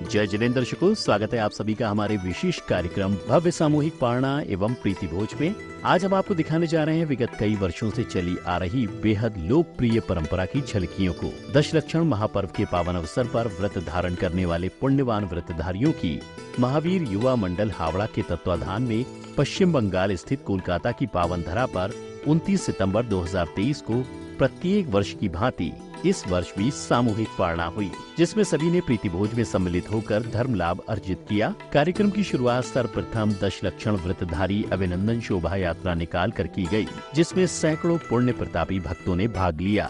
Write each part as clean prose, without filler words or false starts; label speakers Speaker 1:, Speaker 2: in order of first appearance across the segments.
Speaker 1: जय जिनेन्द्र दर्शकों, स्वागत है आप सभी का हमारे विशेष कार्यक्रम भव्य सामूहिक पारणा एवं प्रीति भोज में। आज हम आपको दिखाने जा रहे हैं विगत कई वर्षों से चली आ रही बेहद लोकप्रिय परंपरा की झलकियों को। दशलक्षण महापर्व के पावन अवसर पर व्रत धारण करने वाले पुण्यवान व्रतधारियों की महावीर युवा मंडल हावड़ा के तत्वाधान में पश्चिम बंगाल स्थित कोलकाता की पावन धरा पर 29 सितंबर 2023 को प्रत्येक वर्ष की भांति इस वर्ष भी सामूहिक पारणा हुई, जिसमें सभी ने प्रीति भोज में सम्मिलित होकर धर्म लाभ अर्जित किया। कार्यक्रम की शुरुआत सर्वप्रथम दशलक्षण व्रतधारी अभिनंदन शोभा यात्रा निकाल कर की गई, जिसमें सैकड़ों पुण्य प्रतापी भक्तों ने भाग लिया।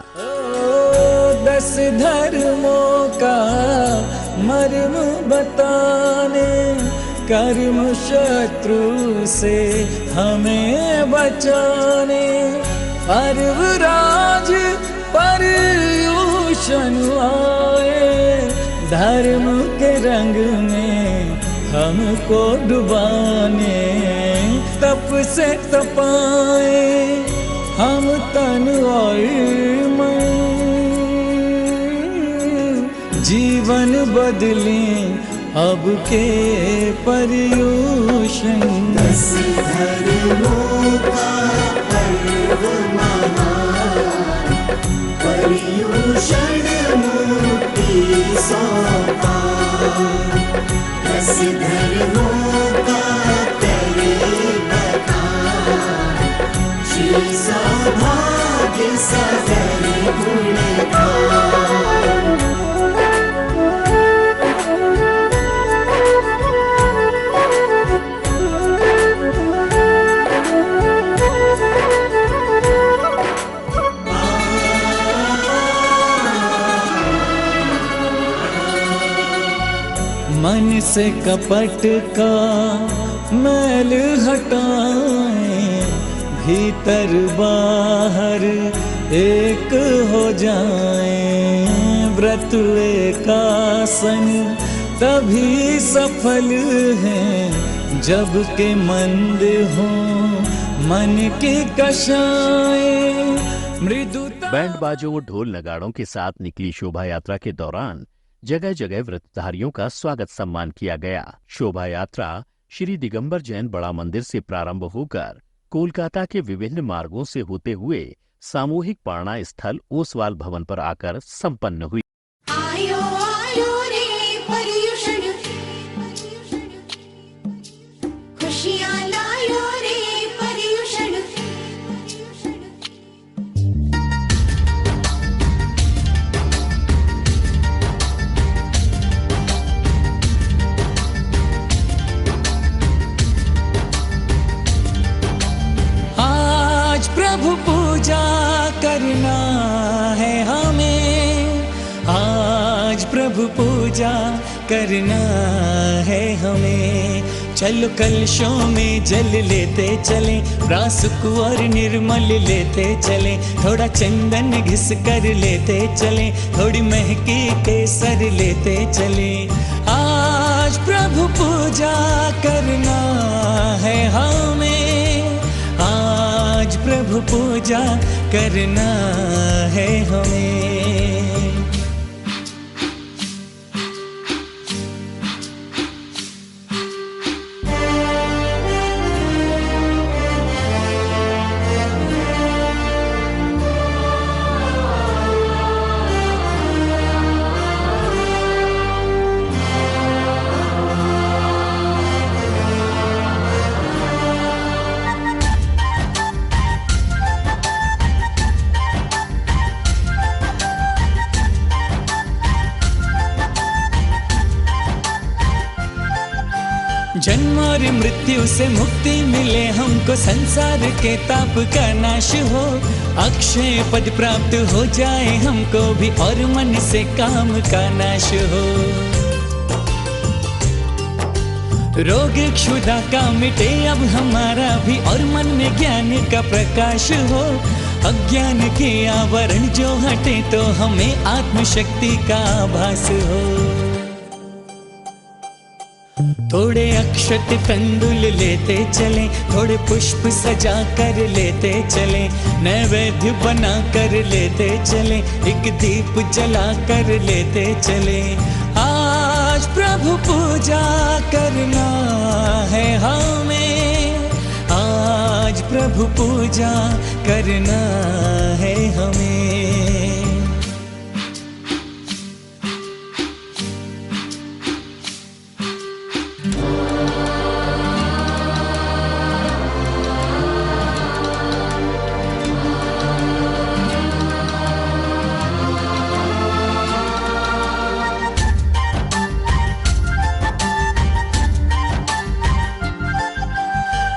Speaker 2: 10 धर्मों का मर्म बताने, कर्म शत्रु से हमें बचाने, पर्वराज पर्यूषण आए, धर्म के रंग में हमको डुबाने, तप से तपाए हम तन और मन, जीवन बदलें अब के पर्यूषण।
Speaker 3: 10 धर्मों का पर्व महान, पर्यूषण मुक्ति सोपान। 10 धर्मों का करे बखान, श्री सौभाग्य सागर गुणगान।
Speaker 2: मन से कपट का मैल हटाएं, भीतर बाहर एक हो जाएं, व्रत एकासन तभी सफल है जब के मंद हो मन की कषाएं, मृदुता।
Speaker 1: बैंड बाजों और ढोल नगाड़ों के साथ निकली शोभा यात्रा के दौरान जगह जगह व्रतधारियों का स्वागत सम्मान किया गया। शोभा यात्रा श्री दिगंबर जैन बड़ा मंदिर से प्रारंभ होकर कोलकाता के विभिन्न मार्गों से होते हुए सामूहिक पारणा स्थल ओसवाल भवन पर आकर संपन्न हुई।
Speaker 3: आयो आयो रे पर्यूषण, खुशियाँ लायो रे पर्यूषण।
Speaker 2: प्रभु पूजा करना है हमें, आज प्रभु पूजा करना है हमें। चलो कलशों में जल लेते चले, रासुक और निर्मल लेते चले, थोड़ा चंदन घिस कर लेते चले, थोड़ी महकी केसर लेते चले। आज प्रभु पूजा करना है हमें, आज प्रभु पूजा करना है हमें। जन्म और मृत्यु से मुक्ति मिले हमको, संसार के ताप का नाश हो, अक्षय पद प्राप्त हो जाए हमको भी, और मन से काम का नाश हो। रोग क्षुधा का मिटे अब हमारा भी, और मन में ज्ञान का प्रकाश हो। अज्ञान के आवरण जो हटे तो हमें आत्मशक्ति का आभास हो। थोड़े अक्षत तंदुल लेते चले, थोड़े पुष्प सजा कर लेते चले, नैवेद्य बना कर लेते चले, एक दीप जला कर लेते चले। आज आज प्रभु पूजा करना है हमें, आज प्रभु पूजा करना है हमें।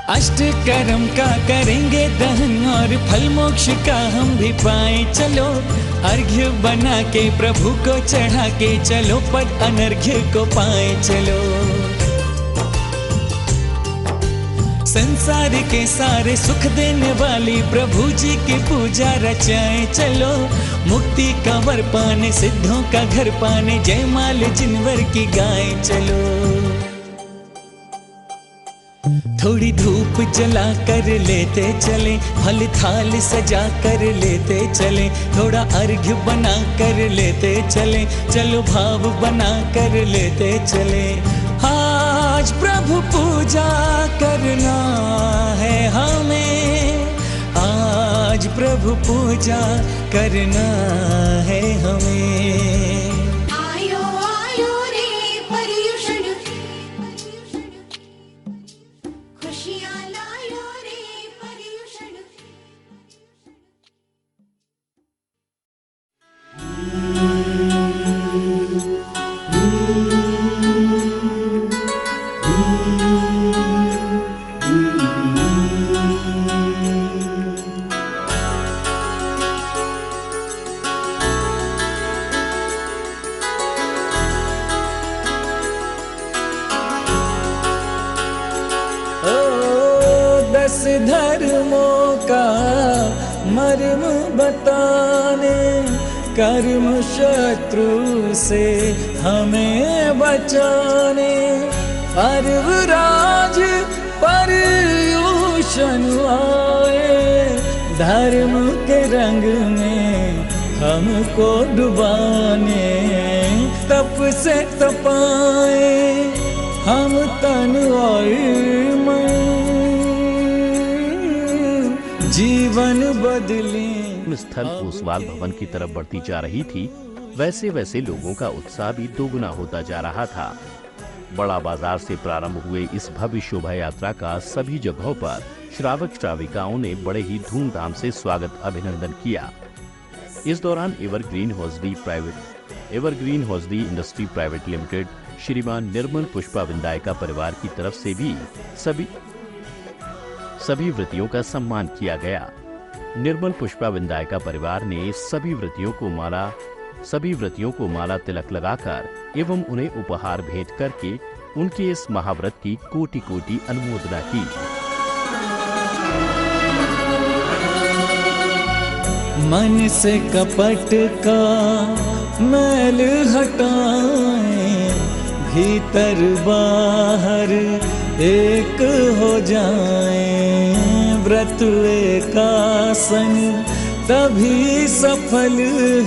Speaker 2: अष्ट कर्म का करेंगे दहन और फल मोक्ष का हम भी पाए चलो, अर्घ्य बना के प्रभु को चढ़ा के चलो, पद अनर्घ्य को पाए चलो। संसार के सारे सुख देने वाली प्रभु जी की पूजा रचाए चलो, मुक्ति का वर पाने सिद्धों का घर पाने जयमाल जिनवर की गाए चलो। थोड़ी धूप जला कर लेते चले, फल थाल सजा कर लेते चले, थोड़ा अर्घ्य बना कर लेते चले, चलो भाव बना कर लेते चले। आज प्रभु पूजा करना है हमें, आज प्रभु पूजा करना है हमें।
Speaker 3: आयो आयो रे पर्युषण, खुशियाँ लायो रे पर्युषण।
Speaker 2: दस धर्मों का मर्म बताने, कर्म शत्रु से हमें बचाने, पर्वराज पर्युषण आए, धर्म के रंग में हमको डुबाने, तप से तपाए हम तन और मन, जीवन बदले।
Speaker 1: स्थल ओसवाल भवन की तरफ बढ़ती जा रही थी, वैसे वैसे लोगों का उत्साह भी दोगुना होता जा रहा था। बड़ा बाजार से प्रारंभ हुए इस भव्य शोभा यात्रा का सभी जगहों पर श्रावक श्राविकाओं ने बड़े ही धूमधाम से स्वागत अभिनंदन किया। इस दौरान evergreen hosiery industry Private limited श्रीमान निर्मल पुष्पा विंदायका परिवार की तरफ से भी सभी व्रतियों का सम्मान किया गया। निर्मल पुष्पा विंदायका परिवार ने सभी व्रतियों को माला तिलक लगाकर एवं उन्हें उपहार भेंट करके उनके इस महाव्रत की कोटि कोटि अनुमोदना की।
Speaker 2: मन से कपट का मैल हटाएं, भीतर बाहर एक हो जाएं, व्रत एकासन तभी सफल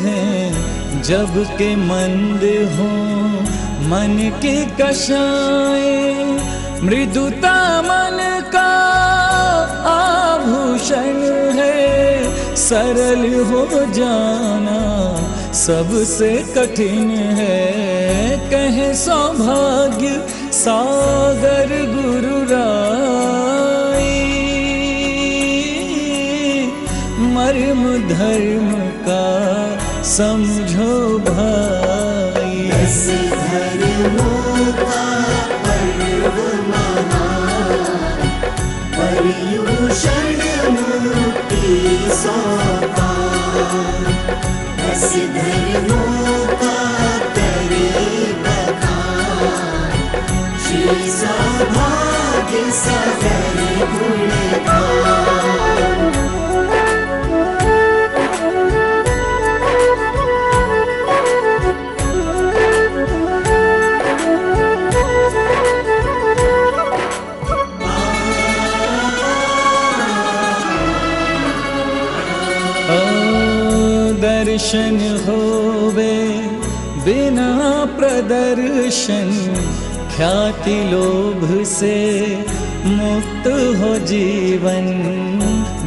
Speaker 2: है जब के मंद हो मन की कषाएं, मृदुता मन का आभूषण है, सरल हो जाना सबसे कठिन है, कहे सौभाग्य सागर गुरु राई, मर्म धर्म का समझो भाई।
Speaker 3: दस धर्मों का पर्व महान, पर्युषण मुक्ति सोपान, दस धर्मों का करे बखान, श्री सौभाग्य सागर गुणगान।
Speaker 2: दर्शन होवे बिना प्रदर्शन, ख्याति लोभ से मुक्त हो जीवन,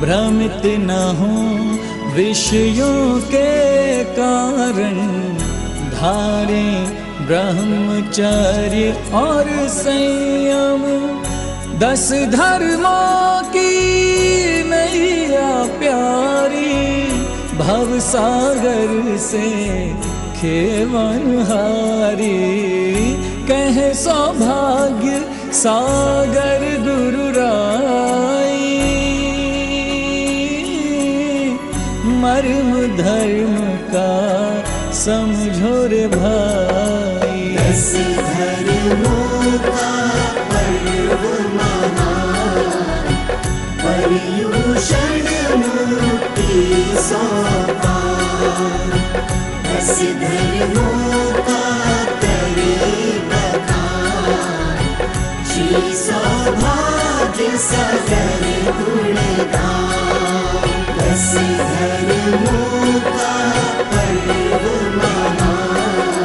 Speaker 2: भ्रमित न हो विषयों के कारण, धारे ब्रह्मचर्य और संयम, 10 धर्मों की नैया प्यारी, भव सागर से खेवनहारी, कहे सौभाग्य सागर गुरु राई, मर्म धर्म का समझो रे भाई।
Speaker 3: 10 धर्मों का पर्व महान, पर्युषण मूर्ति सोपान, 10 धर्मों का करे बखान, श्री सौभाग्य सागर गुणगान। 10 धर्मों का पर्व महान,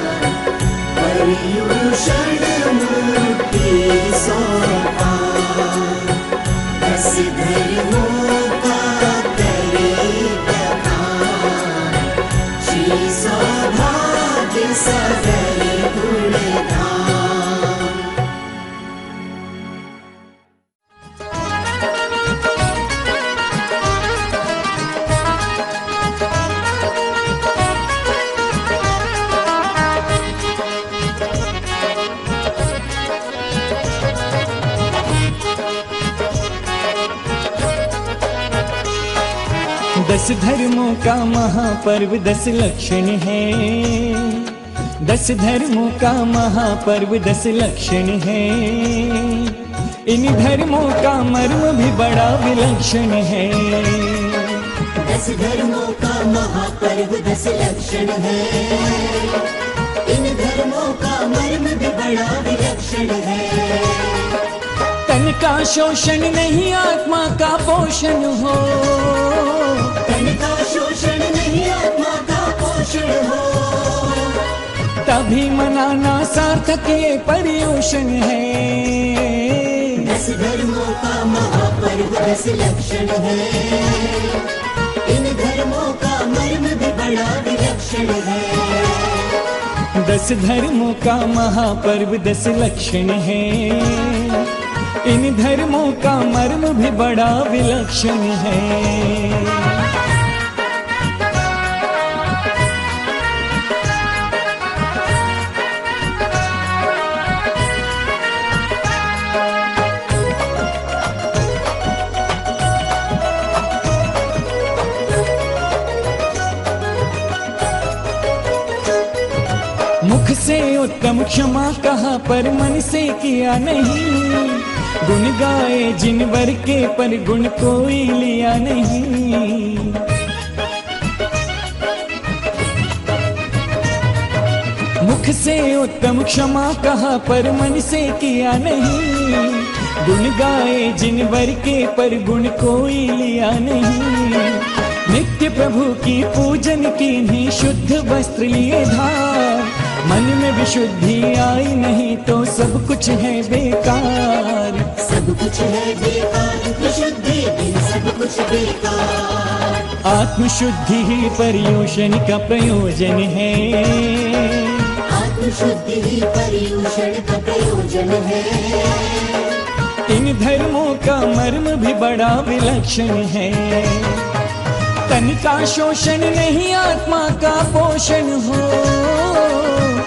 Speaker 3: पर्युषण मूर्ति सोपान, 10 धर्मों का करे बखान, श्री सौभाग्य सागर गुणगान।
Speaker 2: दस धर्मों का महापर्व 10 लक्षण है, 10 धर्मों का महापर्व 10 लक्षण है, इन धर्मों का मर्म भी बड़ा विलक्षण है।
Speaker 3: 10 धर्मों का महापर्व 10 लक्षण है, इन धर्मों का मर्म भी बड़ा विलक्षण है।
Speaker 2: तन का शोषण नहीं आत्मा का पोषण हो,
Speaker 3: तन का शोषण नहीं आत्मा का पोषण हो,
Speaker 2: तभी मनाना सार्थक ये पर्युषण है।
Speaker 3: 10 धर्मों का महापर्व 10 लक्षण है, इन धर्मों का मर्म भी बड़ा विलक्षण है।
Speaker 2: 10 धर्मों का महापर्व 10 लक्षण है, इन धर्मों का मर्म भी बड़ा विलक्षण है। मुख से उत्तम क्षमा कहा पर मन से किया नहीं, गुण गाए जिन वर के पर गुण कोई लिया नहीं। मुख से उत्तम क्षमा कहा पर मन से किया नहीं, गुण गाए जिन वर के पर गुण कोई लिया नहीं। नित्य प्रभु की पूजन की नहीं, शुद्ध वस्त्र लिए धार, मन में विशुद्धि आई नहीं तो सब कुछ है बेकार।
Speaker 3: सब कुछ है बेकार, विशुद्धि बिन सब कुछ बेकार।
Speaker 2: आत्मशुद्धि ही पर्युषण का प्रयोजन है,
Speaker 3: आत्मशुद्धि ही पर्युषण का प्रयोजन है।
Speaker 2: इन धर्मों का मर्म भी बड़ा विलक्षण है। तन का शोषण नहीं आत्मा का पोषण हो,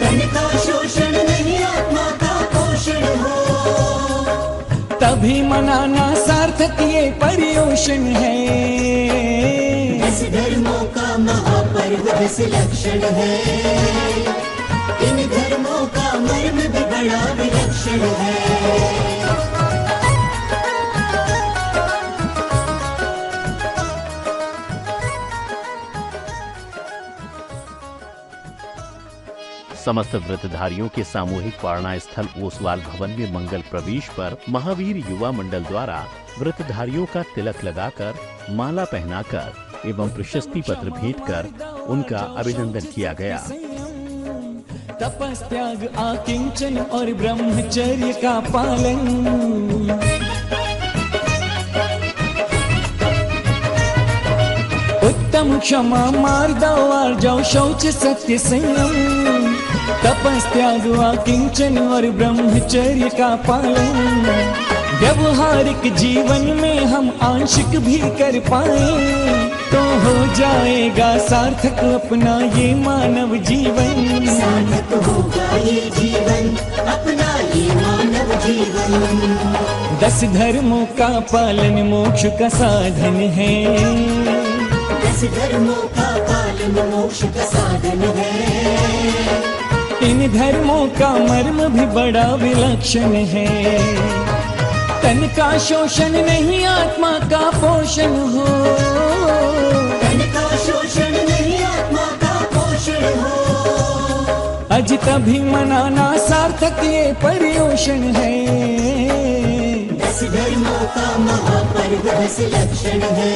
Speaker 3: तन का शोषण नहीं आत्मा का पोषण हो,
Speaker 2: तभी मनाना सार्थक ये पर्युषण है।
Speaker 3: 10 धर्मों का महापर्व 10 लक्षण है, इन धर्मों का मर्म भी बड़ा विलक्षण है।
Speaker 1: समस्त व्रतधारियों के सामूहिक पारणा स्थल ओसवाल भवन में मंगल प्रवेश पर महावीर युवा मंडल द्वारा व्रतधारियों का तिलक लगाकर, माला पहनाकर एवं प्रशस्ति पत्र भेंट कर उनका अभिनंदन किया गया।
Speaker 2: तपस्याग आकिंचन और ब्रह्मचर्य का पालन, उत्तम क्षमा मार्दव आर्जव शौच सत्य संयम, तपस्याग आकिंचन और ब्रह्मचर्य का पालन, व्यवहारिक जीवन में हम आंशिक भी कर पाए तो हो जाएगा सार्थक अपना ये मानव जीवन,
Speaker 3: सार्थक होगा ये जीवन अपना ये मानव जीवन।
Speaker 2: 10 धर्मों का पालन मोक्ष का साधन है,
Speaker 3: 10 धर्मों का पालन मोक्ष का साधन है।
Speaker 2: इन धर्मों का मर्म भी बड़ा विलक्षण है, तन का शोषण नहीं आत्मा का पोषण हो,
Speaker 3: तन का शोषण नहीं आत्मा का पोषण हो।
Speaker 2: अज तभी मनाना सार्थक ये पर्युषण है,
Speaker 3: 10 धर्मों का महापर्व 10 लक्षण है।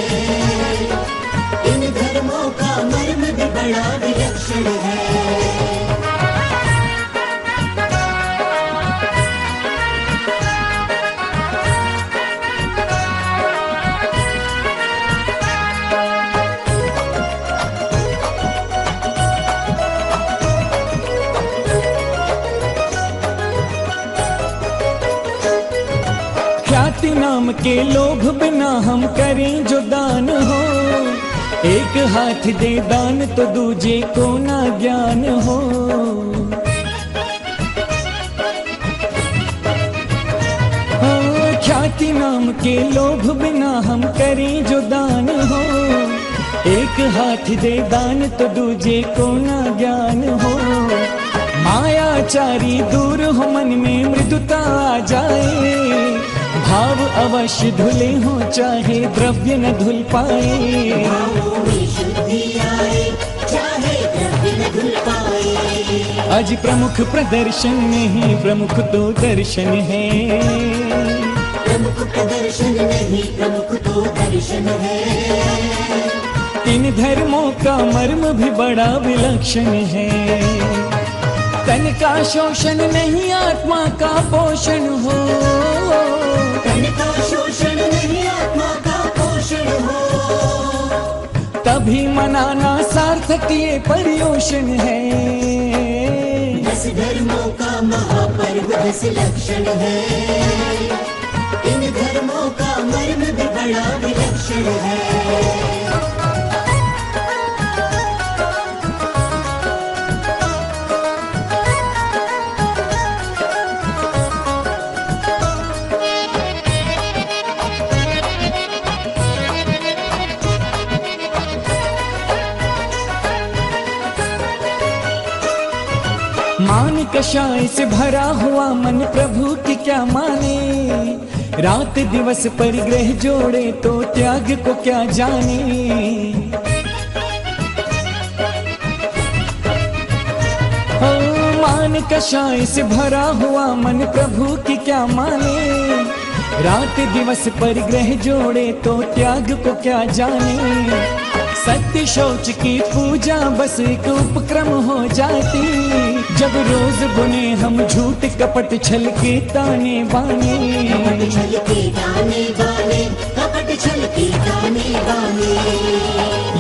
Speaker 3: इन धर्मों का मर्म भी बड़ा विलक्षण है।
Speaker 2: ख्याति नाम के लोभ बिना हम करें जो दान हो, एक हाथ दे दान तो दूजे को ना ज्ञान हो। ख्याति नाम के लोभ बिना हम करें जो दान हो, एक हाथ दे दान तो दूजे को ना ज्ञान हो। मायाचारी दूर हो मन में मृदुता आ जाए, भाव अवश्य धुले हो चाहे द्रव्य न धुल पाए,
Speaker 3: भावों में शुद्धि आए चाहे द्रव्य न धुल पाए।
Speaker 2: आज प्रमुख प्रदर्शन नहीं प्रमुख तो दर्शन है,
Speaker 3: प्रमुख प्रदर्शन नहीं प्रमुख तो दर्शन है।
Speaker 2: इन धर्मों का मर्म भी बड़ा विलक्षण है, तन का शोषण नहीं आत्मा का पोषण हो,
Speaker 3: तन का शोषण नहीं आत्मा का पोषण हो।
Speaker 2: तभी मनाना सार्थक ये पर्युषण है,
Speaker 3: 10 धर्मों का महापर्व 10 लक्षण है। इन धर्मों का मर्म भी बड़ा विलक्षण है।
Speaker 2: मान कषाय से भरा हुआ मन प्रभु की क्या माने, रात दिवस परिग्रह जोड़े तो त्याग को क्या जाने। मान कषाय से भरा हुआ मन प्रभु की क्या माने, रात दिवस परिग्रह जोड़े तो त्याग को क्या जाने। सत्य शौच की पूजा बस एक उपक्रम हो जाती, जब रोज बुने हम झूठ कपट छल के ताने बाने,
Speaker 3: कपट छल के ताने बाने, कपट छल के ताने बाने।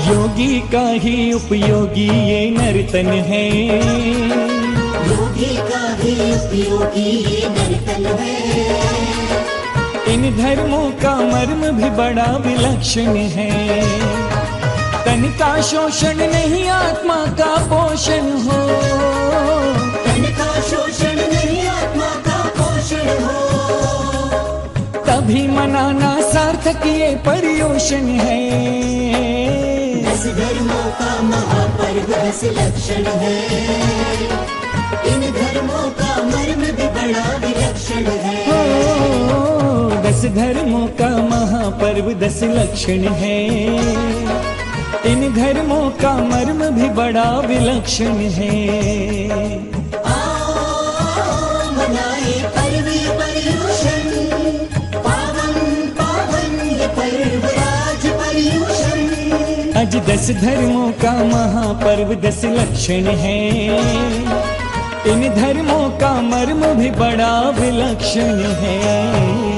Speaker 2: योगी का ही उपयोगी ये नर्तन है,
Speaker 3: योगी का ही उपयोगी ये नर्तन है।
Speaker 2: इन धर्मों का मर्म भी बड़ा विलक्षण है, तन का शोषण नहीं आत्मा का पोषण हो,
Speaker 3: तन का शोषण नहीं आत्मा का पोषण हो।
Speaker 2: तभी मनाना सार्थक ये पर्युषण है,
Speaker 3: 10 धर्मों का महापर्व 10 लक्षण है। इन धर्मों का मर्म भी बड़ा विलक्षण है।
Speaker 2: 10 धर्मों का महापर्व 10 लक्षण है, इन धर्मों का मर्म भी बड़ा विलक्षण है।
Speaker 3: मनाए पर्व पर्युषण, पावन पावन ये पर्व राज पर्युषण।
Speaker 2: आज 10 धर्मों का महापर्व 10 लक्षण है, इन धर्मों का मर्म भी बड़ा विलक्षण है।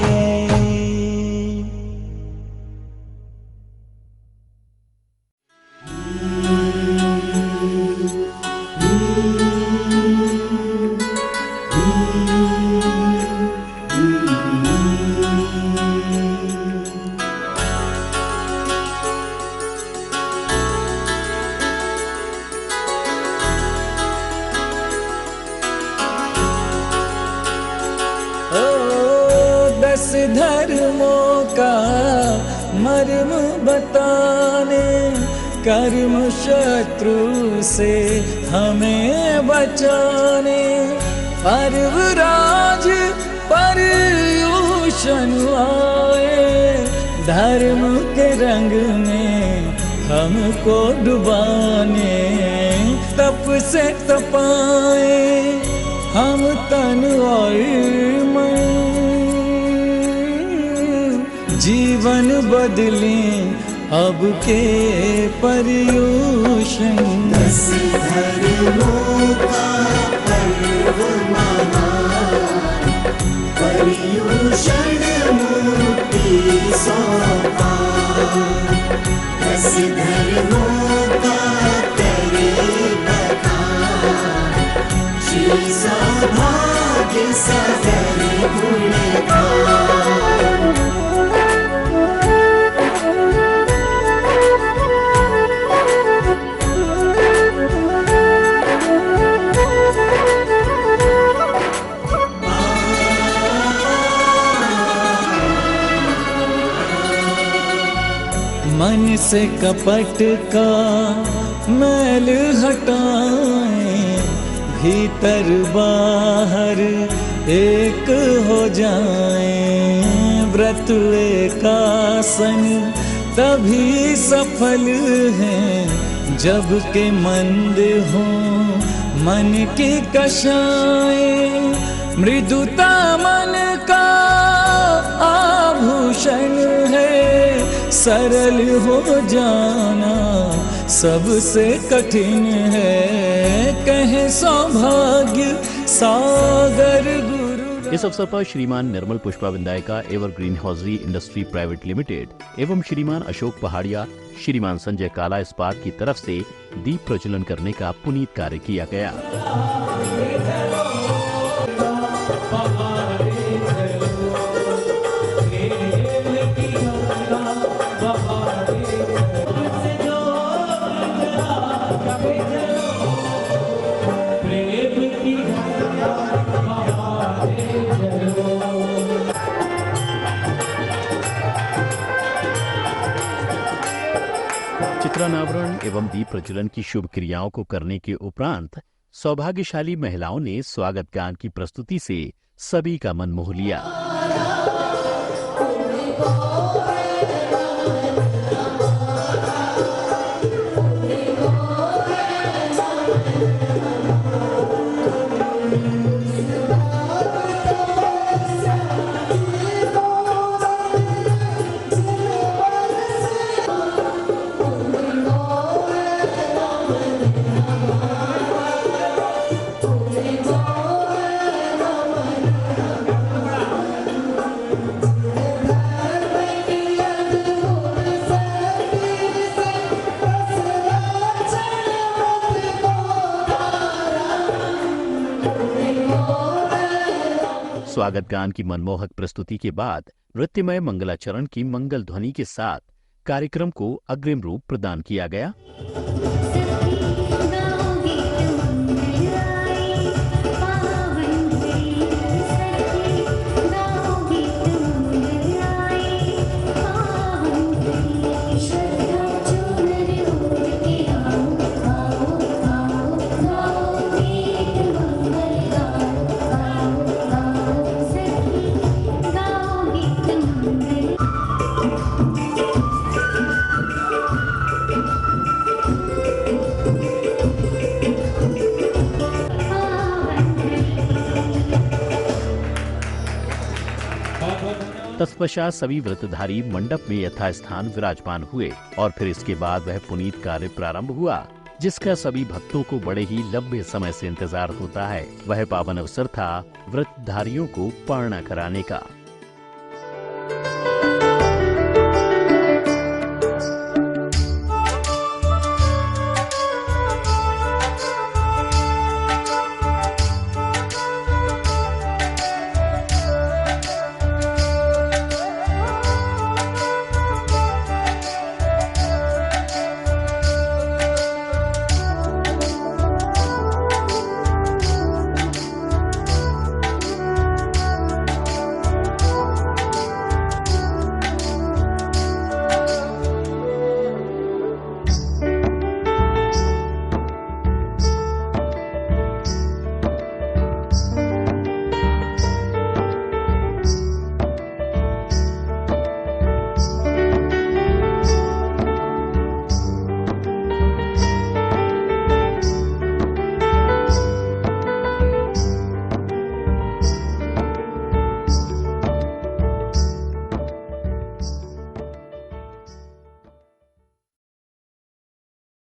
Speaker 2: दस धर्मों का मर्म बताने, कर्म शत्रु से हमें बचाने, पर्वराज पर्यूषण आए, धर्म के रंग में हमको डुबाने, तप से तपाए हम तन और मन, जीवन बदलें अब के पर्यूषण।
Speaker 3: दस धर्मों का पर्व महान, पर्यूषण मुक्ति सोपान। दस धर्मों का करे बखान, श्री सौभाग्य सागर गुणगान।
Speaker 2: मन से कपट का मैल हटाएं, भीतर बाहर एक हो जाएं, व्रत एकासन तभी सफल हैं, जब के मंद हो मन की कषाएं, मृदुता मन का आभूषण है, सरल हो जाना सबसे कठिन है, कहे सौभाग्य सागर गुरु।
Speaker 1: इस अवसर पर श्रीमान निर्मल पुष्पा विंदायका Evergreen Hosiery Industry Private Limited एवं श्रीमान अशोक पहाड़िया, श्रीमान संजय काला इस्पात की तरफ से दीप प्रज्वलन करने का पुनीत कार्य किया गया। चित्रानावरण एवं दीप प्रज्वलन की शुभ क्रियाओं को करने के उपरांत सौभाग्यशाली महिलाओं ने स्वागत गान की प्रस्तुति से सभी का मन मोह लिया। स्वागत गान की मनमोहक प्रस्तुति के बाद नृत्यमय मंगलाचरण की मंगल ध्वनि के साथ कार्यक्रम को अग्रिम रूप प्रदान किया गया। तत्पश्चात सभी व्रतधारी मंडप में यथास्थान विराजमान हुए और फिर इसके बाद वह पुनीत कार्य प्रारंभ हुआ। जिसका सभी भक्तों को बड़े ही लंबे समय से इंतजार होता है। वह पावन अवसर था व्रतधारियों को पारणा कराने का।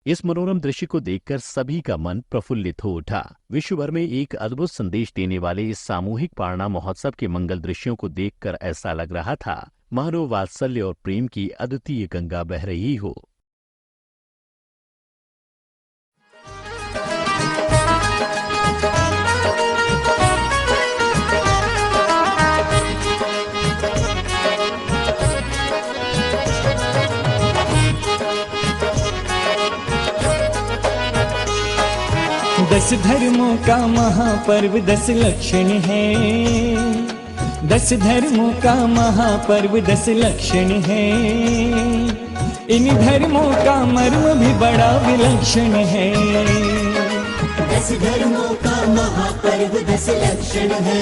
Speaker 1: इस मनोरम दृश्य को देखकर सभी का मन प्रफुल्लित हो उठा। विश्व भर में एक अद्भुत संदेश देने वाले इस सामूहिक पारणा महोत्सव के मंगल दृश्यों को देखकर ऐसा लग रहा था मानो वात्सल्य और प्रेम की अद्वितीय गंगा बह रही हो।
Speaker 2: दस धर्मों का महापर्व 10 लक्षण है। 10 धर्मों का महापर्व 10 लक्षण है। इन धर्मों का मर्म भी बड़ा विलक्षण है।
Speaker 3: 10 धर्मों का महापर्व 10 लक्षण है।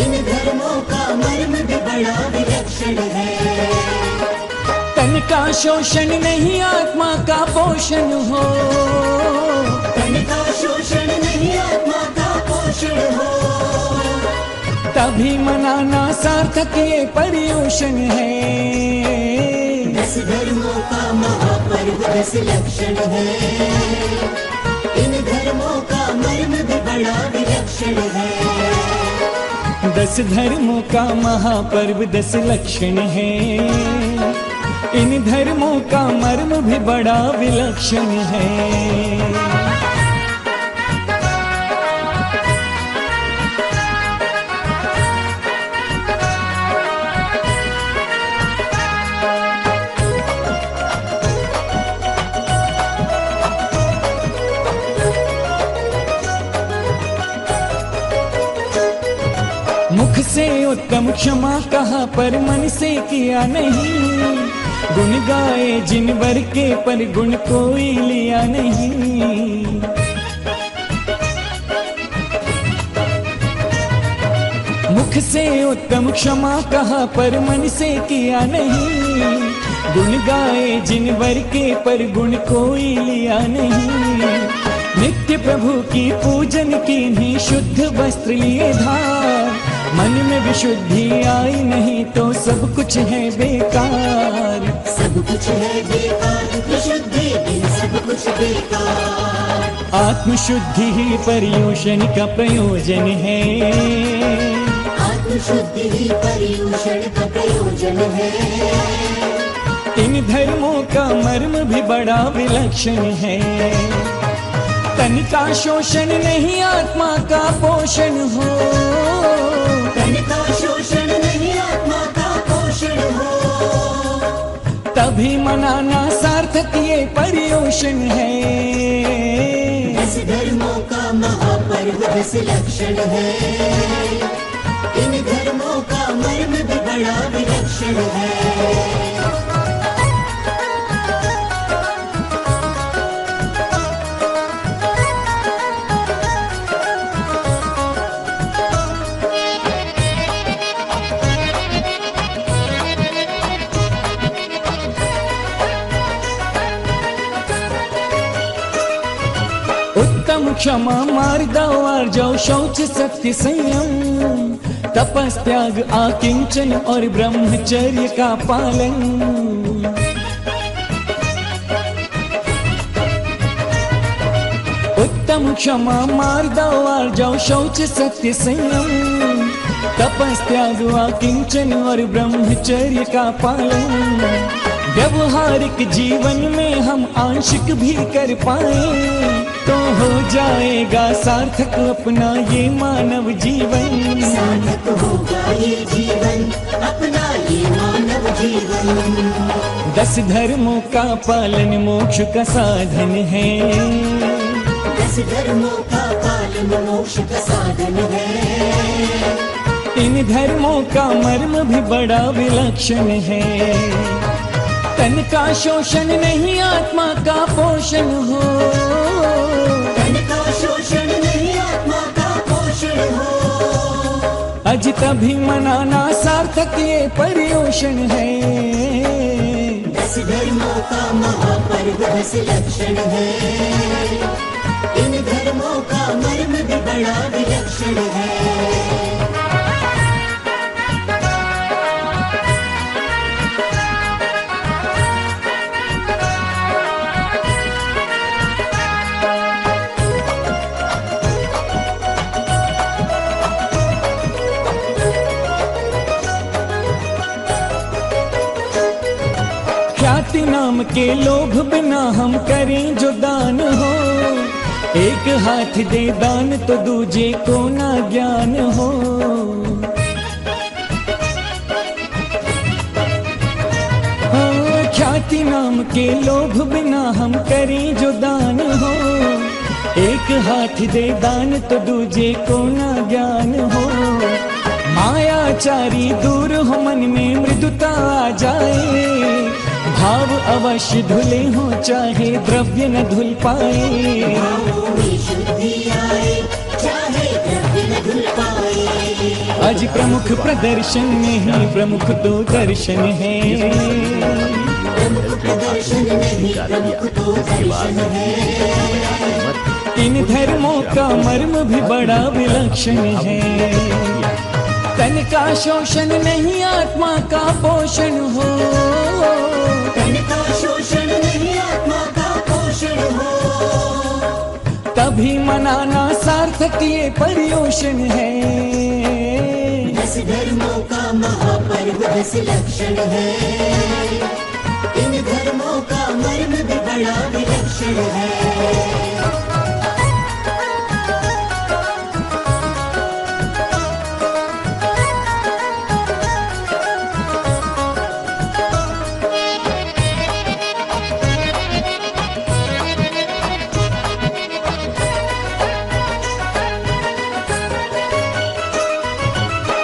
Speaker 3: इन धर्मों का मर्म भी बड़ा विलक्षण है।
Speaker 2: तन का शोषण नहीं आत्मा का पोषण हो।
Speaker 3: तन का शोषण नहीं आत्मा का पोषण हो।
Speaker 2: तभी मनाना सार्थक ये पर्युषण है।
Speaker 3: 10 धर्मों का महापर्व 10 लक्षण है। इन धर्मों का मर्म भी बड़ा विलक्षण है।
Speaker 2: 10 धर्मों का महापर्व 10 लक्षण है। इन धर्मों का मर्म भी बड़ा विलक्षण है। मुख से उत्तम क्षमा कहा पर मन से किया नहीं। गुण गाए जिन वर के पर गुण कोई लिया नहीं। मुख से उत्तम क्षमा कहा पर मन से किया नहीं। गुण गाए जिन वर के पर गुण कोई लिया नहीं। नित्य प्रभु की पूजन की नहीं शुद्ध वस्त्र लिए धार। मन में विशुद्धि आई नहीं तो सब कुछ है बेकार।
Speaker 3: सब कुछ है बेकार। विशुद्धि बिन सब कुछ बेकार।
Speaker 2: आत्मशुद्धि ही पर्युषण का प्रयोजन है।
Speaker 3: आत्मशुद्धि ही पर्युषण का प्रयोजन है।
Speaker 2: इन धर्मों का मर्म भी बड़ा विलक्षण है। तन का शोषण नहीं आत्मा का पोषण हो।
Speaker 3: तन का शोषण नहीं आत्मा का पोषण हो।
Speaker 2: तभी मनाना सार्थक ये पर्युषण है।
Speaker 3: 10 धर्मों का महापर्व 10 लक्षण है। इन धर्मों का मर्म भी बड़ा विलक्षण है।
Speaker 2: उत्तम क्षमा मार्ग और जाओ शौच सत्य संयम। तपस्त्याग आकिंचन और ब्रह्मचर्य का पालन। उत्तम क्षमा मार्गवार जाओ शौच सत्य संयम तपस्त्याग किंचन और ब्रह्मचर्य का पालन व्यवहारिक जीवन में हम आंशिक भी कर पाए तो हो जाएगा सार्थक अपना ये मानव जीवन।
Speaker 3: सार्थक होगा ये जीवन अपना ये मानव जीवन।
Speaker 2: 10 धर्मों का पालन मोक्ष का साधन है।
Speaker 3: 10 धर्मों का पालन मोक्ष का साधन है।
Speaker 2: इन धर्मों का मर्म भी बड़ा विलक्षण है। तन का शोषण नहीं आत्मा का पोषण हो।
Speaker 3: तन का शोषण नहीं आत्मा का पोषण हो।
Speaker 2: अज तभी मनाना सार्थक ये पर्युषण है।
Speaker 3: 10 धर्मों का महापर्व 10 लक्षण है। इन धर्मों का मर्म भी बड़ा विलक्षण है।
Speaker 2: ख्याति नाम के लोभ बिना हम करें जो दान हो। एक हाथ दे दान तो दूजे को ना ज्ञान हो। ख्याति नाम के लोभ बिना हम करें जो दान हो। एक हाथ दे दान तो दूजे को ना ज्ञान हो। मायाचारी दूर हो मन में मृदुता आ जाए। भाव अवश्य धुले हो चाहे द्रव्य न धुल पाए।
Speaker 3: भावों में शुद्धि आए चाहे द्रव्य न धुल पाए।
Speaker 2: आज प्रमुख प्रदर्शन में ही प्रमुख तो दर्शन है।
Speaker 3: प्रमुख प्रदर्शन नहीं प्रमुख तो दर्शन है।
Speaker 2: इन धर्मों का मर्म भी बड़ा विलक्षण है। तन का शोषण नहीं आत्मा का पोषण हो।
Speaker 3: तन का शोषण नहीं आत्मा का पोषण हो।
Speaker 2: तभी मनाना सार्थक ये पर्युषण है।
Speaker 3: 10 धर्मों का महापर्व 10 लक्षण है। इन धर्मों का मर्म भी बड़ा विलक्षण है।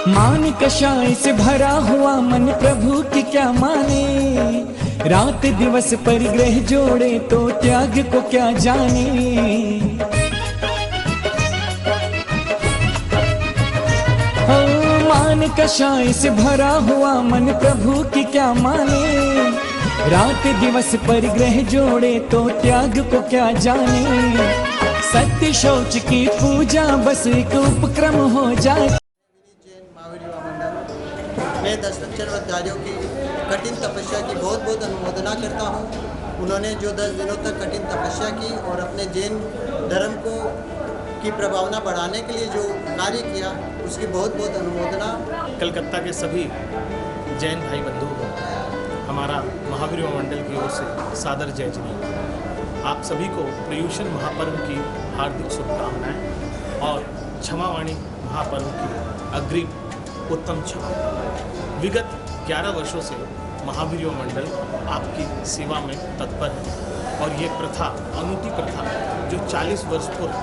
Speaker 2: मान कषाय से भरा हुआ मन प्रभु की क्या माने। रात दिवस परिग्रह जोड़े तो त्याग को क्या जाने। मान कषाय से भरा हुआ मन प्रभु की क्या माने। रात दिवस परिग्रह जोड़े तो त्याग को क्या जाने। सत्य शौच की पूजा बस एक उपक्रम हो जाए।
Speaker 4: मैं दशावतारियों की कठिन तपस्या की बहुत बहुत अनुमोदना करता हूँ। उन्होंने जो 10 दिनों तक कठिन तपस्या की और अपने जैन धर्म को की प्रभावना बढ़ाने के लिए जो कार्य किया उसकी बहुत बहुत अनुमोदना।
Speaker 5: कलकत्ता के सभी जैन भाई बंधुओं को हमारा महावीर मंडल की ओर से सादर जय जय। आप सभी को पर्युषण महापर्व की हार्दिक शुभकामनाएं और क्षमावाणी महापर्व की अग्रिम उत्तम क्षमा। विगत 11 वर्षों से महावीर मंडल आपकी सेवा में तत्पर है और ये प्रथा अनूठी प्रथा जो 40 वर्ष पूर्व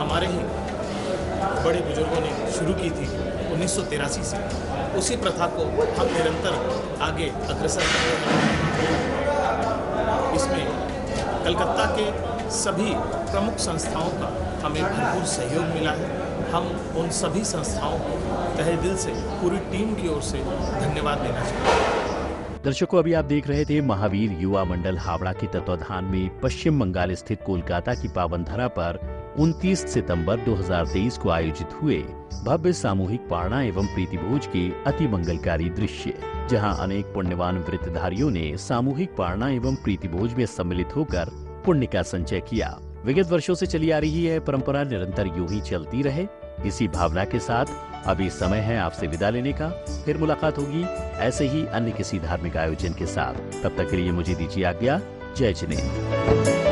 Speaker 5: हमारे ही बड़े बुजुर्गों ने शुरू की थी 1983 से, उसी प्रथा को हम निरंतर आगे अग्रसर करते हैं। इसमें कलकत्ता के सभी प्रमुख संस्थाओं का हमें भरपूर सहयोग मिला है। हम उन सभी संस्थाओं को तहे दिल से पूरी टीम की ओर से धन्यवाद देना चाहते हैं।
Speaker 1: दर्शकों, अभी आप देख रहे थे महावीर युवा मंडल हावड़ा के तत्वाधान में पश्चिम बंगाल स्थित कोलकाता की पावन धरा पर 29 सितंबर 2023 को आयोजित हुए भव्य सामूहिक पारणा एवं प्रीति भोज के अति मंगलकारी दृश्य, जहां अनेक पुण्यवान व्रतधारियों ने सामूहिक पारणा एवं प्रीति भोज में सम्मिलित होकर पुण्य का संचय किया। विगत वर्षों से चली आ रही है परंपरा निरंतर यूं ही चलती रहे। इसी भावना के साथ अभी समय है आपसे विदा लेने का। फिर मुलाकात होगी ऐसे ही अन्य किसी धार्मिक आयोजन के साथ। तब तक के लिए मुझे दीजिए आज्ञा। जय जिनेंद्र।